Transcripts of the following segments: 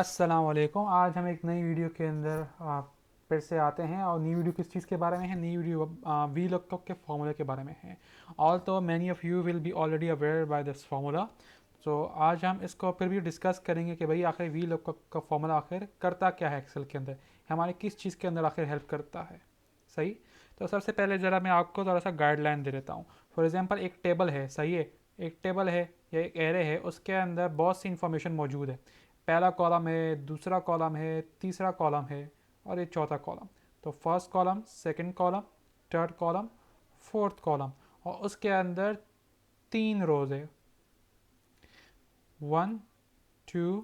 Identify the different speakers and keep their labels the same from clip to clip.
Speaker 1: अस्सलाम वालेकुम। आज हम एक नई वीडियो के अंदर फिर से आते हैं और नई वीडियो किस चीज़ के बारे में है। नई वीडियो वी लुकअप के फॉर्मूले के बारे में है। ऑल तो many of you will be already aware by this formula. तो आज हम इसको फिर भी डिस्कस करेंगे कि भाई आखिर वी लुकअप का फॉर्मूला आखिर करता क्या है एक्सेल के अंदर, हमारे किस चीज़ के अंदर आखिर हेल्प करता है। सही। तो सबसे पहले ज़रा मैं आपको थोड़ा सा गाइडलाइन दे देता हूँ। फॉर एग्जांपल एक टेबल है, सही है। एक टेबल है या एक एरे है, उसके अंदर बहुत सी इंफॉर्मेशन मौजूद है। पहला कॉलम है, दूसरा कॉलम है, तीसरा कॉलम है और ये चौथा कॉलम। तो first column, second column, third column, fourth column और उसके अंदर तीन रोज है। 1 2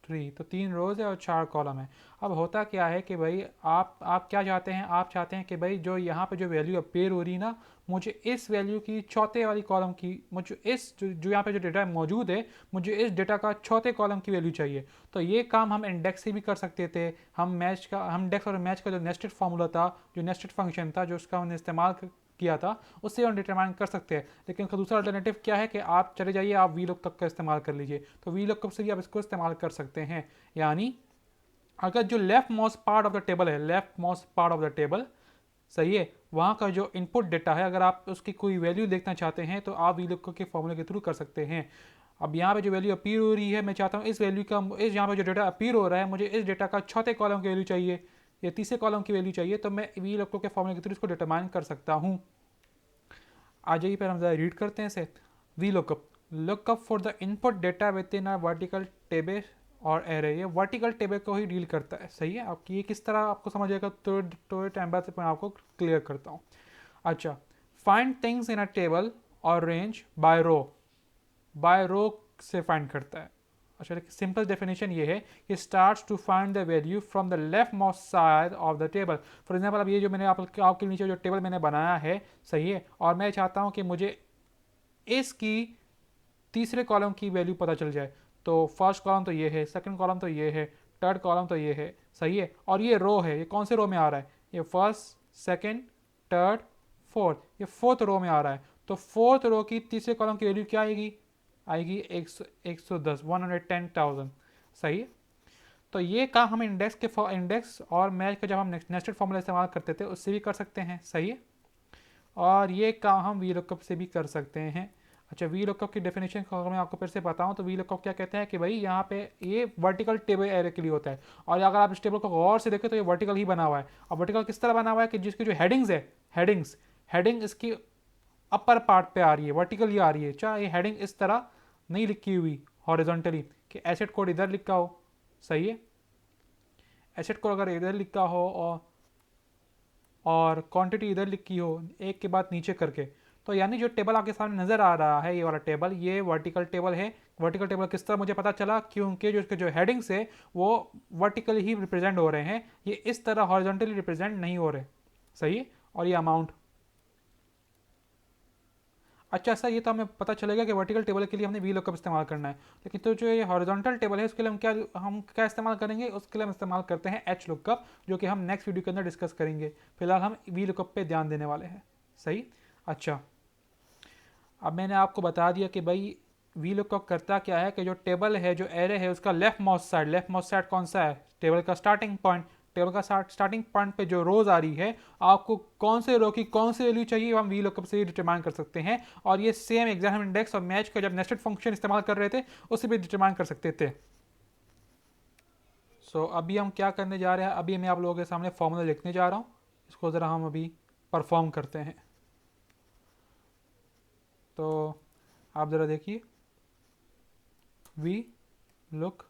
Speaker 1: 3, तो तीन रोज है और चार कॉलम है। अब होता क्या है कि भाई आप क्या चाहते हैं, आप चाहते हैं कि भाई जो यहाँ पे जो वैल्यू अपेयर हो रही है ना, मुझे इस वैल्यू की चौथे वाली कॉलम की, मुझे इस जो यहाँ पे जो डेटा मौजूद है, मुझे इस डेटा का चौथे कॉलम की वैल्यू चाहिए। तो ये काम हम इंडेक्स से भी कर सकते थे। हम इंडेक्स और मैच का जो नेस्टेड फार्मूला था, जो नेस्टेड फंक्शन था, जो उसका हमने इस्तेमाल किया था, उससे हम डिटरमाइन कर सकते हैं। लेकिन उसका दूसरा अल्टरनेटिव क्या है कि आप चले जाइए, आप वी लुकअप का इस्तेमाल कर लीजिए। तो वी लुकअप से भी आप इसको इस्तेमाल कर सकते हैं। यानी अगर जो left most part of the table है, left most part of the table, सही है, वहाँ का जो इनपुट डेटा है, अगर आप उसकी कोई वैल्यू देखना चाहते हैं तो आप वी लुकअप के फॉर्मूले के थ्रू कर सकते हैं। अब यहाँ पे जो वैल्यू अपीयर हो रही है, मैं चाहता हूँ इस वैल्यू का, इस यहाँ पे जो डेटा अपीयर हो रहा है, मुझे इस डेटा का चौथे कॉलम की वैल्यू चाहिए या तीसरे कॉलम की वैल्यू चाहिए, तो मैं वी लुकअप के फॉर्मूले के थ्रू इसको डिटरमाइन कर सकता हूँ। आ जाइए पर हम ज़रा रीड करते हैं इसे। V lookup for the input data with in a vertical table और एरे। ये वर्टिकल टेबल को ही डील करता है, सही है। आपकी ये किस तरह आपको समझ आएगा तो टाइम बाद मैं आपको क्लियर करता हूँ। अच्छा, find things in a table और रेंज बाय रो से फाइंड करता है। अच्छा, सिंपल डेफिनेशन ये है कि starts to find the value from the left most side of the table. For example, अब ये जो मैंने आपके नीचे जो टेबल मैंने बनाया है, सही है, और मैं चाहता हूँ कि मुझे इसकी तीसरे कॉलम की वैल्यू पता चल जाए। तो फर्स्ट कॉलम तो ये है, सेकंड कॉलम तो ये है, थर्ड कॉलम तो ये है, सही है। और ये रो है, ये कौन से रो में आ रहा है, ये फर्स्ट, सेकंड, थर्ड, फोर्थ, ये फोर्थ रो में आ रहा है। तो फोर्थ रो की तीसरे कॉलम की वैल्यू क्या आएगी, आएगी 110, 110,000, सही है। तो ये काम हम इंडेक्स और मैच का जब हम नेस्टेड फॉर्मूला इस्तेमाल करते थे उससे भी कर सकते हैं, सही है। और ये काम हम वी लुकअप से भी कर सकते हैं। अच्छा, वी लुकअप की डेफिनेशन को अगर मैं आपको फिर से बताऊं तो वी लुकअप क्या कहते हैं कि भाई यहाँ पे ये वर्टिकल टेबल एरे के लिए होता है। और अगर आप इस टेबल को गौर से देखें तो ये वर्टिकल ही बना हुआ है। और वर्टिकल किस तरह बना हुआ है कि जिसकी जो हेडिंग्स है, हेडिंग इसकी अपर पार्ट पे आ रही है, वर्टिकली आ रही है। चाहे ये हेडिंग इस तरह नहीं लिखी हुई हॉरिजॉन्टली कि एसेट कोड इधर लिखा हो, सही है। एसेट कोड अगर इधर लिखा हो और क्वांटिटी इधर लिखी हो एक के बाद नीचे करके, तो यानी जो टेबल आपके सामने नज़र आ रहा है, ये वाला टेबल, ये वर्टिकल टेबल है। वर्टिकल टेबल किस तरह मुझे पता चला, क्योंकि जो इसके जो हेडिंग्स है वो वर्टिकली ही रिप्रेजेंट हो रहे हैं, ये इस तरह हॉरिजॉन्टली रिप्रेजेंट नहीं हो रहे, सही है। और ये अमाउंट, अच्छा सर, ये तो हमें पता चलेगा कि वर्टिकल टेबल के लिए हमने वी लुकअप इस्तेमाल करना है। लेकिन तो जो ये हॉरिजॉन्टल टेबल है उसके लिए हम क्या इस्तेमाल करेंगे, उसके लिए हम इस्तेमाल करते हैं एच लुकअप, जो कि हम नेक्स्ट वीडियो के अंदर डिस्कस करेंगे। फिलहाल हम वी लुकअप पे ध्यान देने वाले हैं, सही। अच्छा, अब मैंने आपको बता दिया कि भाई वी लुकअप करता क्या है कि जो टेबल है, जो एरे है, उसका लेफ्ट मोस्ट साइड कौन सा है, टेबल का स्टार्टिंग पॉइंट। टेबल का स्टार्टिंग पॉइंट पे जो रोज आ रही है, आपको कौन से रो की कौन सी वैल्यू चाहिए, हम वी लुकअप से ही डिटरमाइन कर सकते हैं। और ये सेम एग्जाम इंडेक्स और मैच का जब नेस्टेड फंक्शन इस्तेमाल कर रहे थे उससे भी डिटरमाइन कर सकते थे। अभी हम क्या करने जा रहे हैं, अभी मैं आप लोगों के सामने फॉर्मूला लिखने जा रहा हूँ। इसको ज़रा हम अभी परफॉर्म करते हैं। तो आप ज़रा देखिए, वी लुक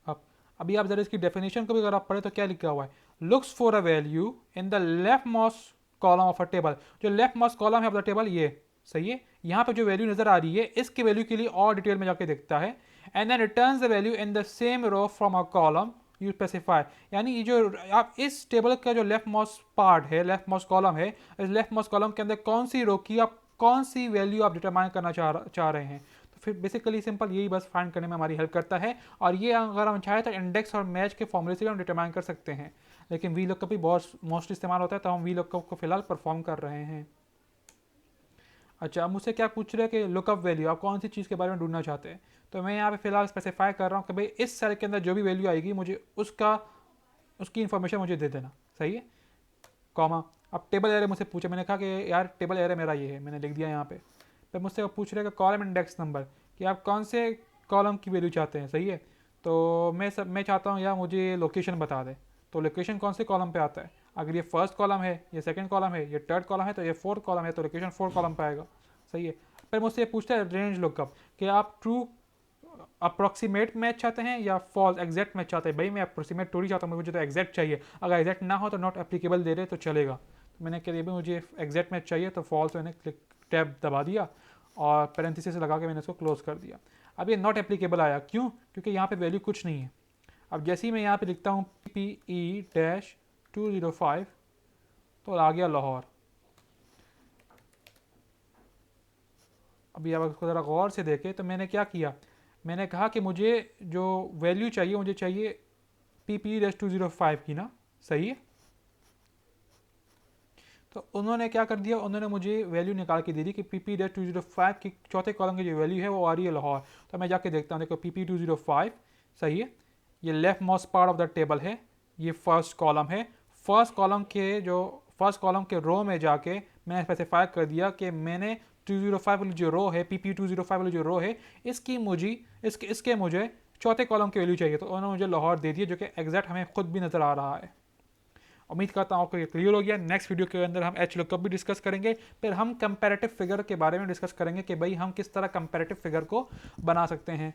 Speaker 1: अप। अभी आप जरा इसकी डेफिनेशन को भी अगर आप पढ़े तो क्या लिखा हुआ है, looks for a value in the left most column of a table. जो लेफ्ट मोस्ट कॉलम है ऑफ द टेबल, ये सही है, यहाँ पे जो वैल्यू नजर आ रही है इसकी वैल्यू के लिए और डिटेल में जाके देखता है। And then returns the value in the same row from a column you specify. यानी ये जो आप इस टेबल का जो लेफ्ट मोस्ट पार्ट है, लेफ्ट मोस्ट कॉलम है, इस लेफ्ट मोस्ट कॉलम के अंदर कौन सी रो की आप कौन सी वैल्यू आप डिटरमाइन करना चाह रहे हैं। तो फिर बेसिकली सिंपल यही बस फाइंड करने में हमारी हेल्प करता है। और ये अगर हम चाहें तो इंडेक्स और मैच के फॉर्मूले से भी हम डिटरमाइन कर सकते हैं। लेकिन वी लुकअप भी बहुत मोस्टली इस्तेमाल होता है, तो हम वी लुकअप को फिलहाल परफॉर्म कर रहे हैं। अच्छा, अब मुझसे क्या पूछ रहे हैं कि लुकअप वैल्यू, आप कौन सी चीज़ के बारे में ढूंढना चाहते हैं। तो मैं यहाँ पे फिलहाल स्पेसिफाई कर रहा हूँ कि भाई इस सेल के अंदर जो भी वैल्यू आएगी मुझे उसकी इन्फॉर्मेशन मुझे दे देना, सही है, कॉमा। अब टेबल एरे मुझसे पूछा, मैंने कहा कि यार टेबल एरे मेरा ये है, मैंने लिख दिया यहाँ पे। फिर मुझसे पूछ रहे हैं कि कॉलम इंडेक्स नंबर, कि आप कौन से कॉलम की वैल्यू चाहते हैं, सही है। तो मैं चाहता हूँ यार मुझे लोकेशन बता दे, तो लोकेशन कौन से कॉलम पे आता है। अगर ये फर्स्ट कॉलम है, ये सेकंड कॉलम है, ये थर्ड कॉलम है, तो ये फोर्थ कॉलम है, तो लोकेशन फोर्थ कॉलम पे आएगा, सही है। फिर मुझसे पूछता है रेंज लुकअप, कि आप ट्रू अप्रॉक्सीमेट मैच चाहते हैं या फॉल्स एग्जैक्ट मैच चाहते हैं। भाई मैं अप्रॉक्सीमेट थोड़ी चाहता हूँ, मुझे तो एग्जैक्ट चाहिए। अगर एग्जैक्ट ना हो तो नॉट एप्लीकेबल दे रहे तो चलेगा। तो मैंने कह दिया मुझे एग्जैक्ट मैच चाहिए, तो फॉल्स मैंने क्लिक टैब दबा दिया और पैरेंथेसिस लगा के मैंने इसको क्लोज कर दिया। अब ये नॉट एप्लीकेबल आया, क्यों? क्योंकि यहाँ पे वैल्यू कुछ नहीं है। अब जैसे ही मैं यहाँ पे लिखता हूँ PE-205, तो आ गया लाहौर। अभी आप उसको ज़रा गौर से देखें, तो मैंने क्या किया, मैंने कहा कि मुझे जो वैल्यू चाहिए, मुझे चाहिए PPE-205 की ना, सही है। तो उन्होंने क्या कर दिया, उन्होंने मुझे वैल्यू निकाल के दे दी कि PPE-205 की चौथे कॉलम की जो वैल्यू है वो आ रही है लाहौर। तो मैं जाके देखता हूँ, देखो PP-205, सही है, ये left most part of the table है, ये फर्स्ट कॉलम है। फर्स्ट कॉलम के रो में जाके मैंने स्पेसिफाई कर दिया कि मैंने 205 वाली जो रो है, PP-205 वाली जो रो है, इसके मुझे चौथे कॉलम की वैल्यू चाहिए। तो उन्होंने मुझे लाहौर दे दिया, जो कि एग्जैक्ट हमें खुद भी नज़र आ रहा है। उम्मीद करता हूँ आपको ये क्लियर हो गया। नेक्स्ट वीडियो के अंदर हम एच लुकअप भी डिस्कस करेंगे, फिर हम कंपैरेटिव फिगर के बारे में डिस्कस करेंगे कि भाई हम किस तरह कंपैरेटिव फिगर को बना सकते हैं।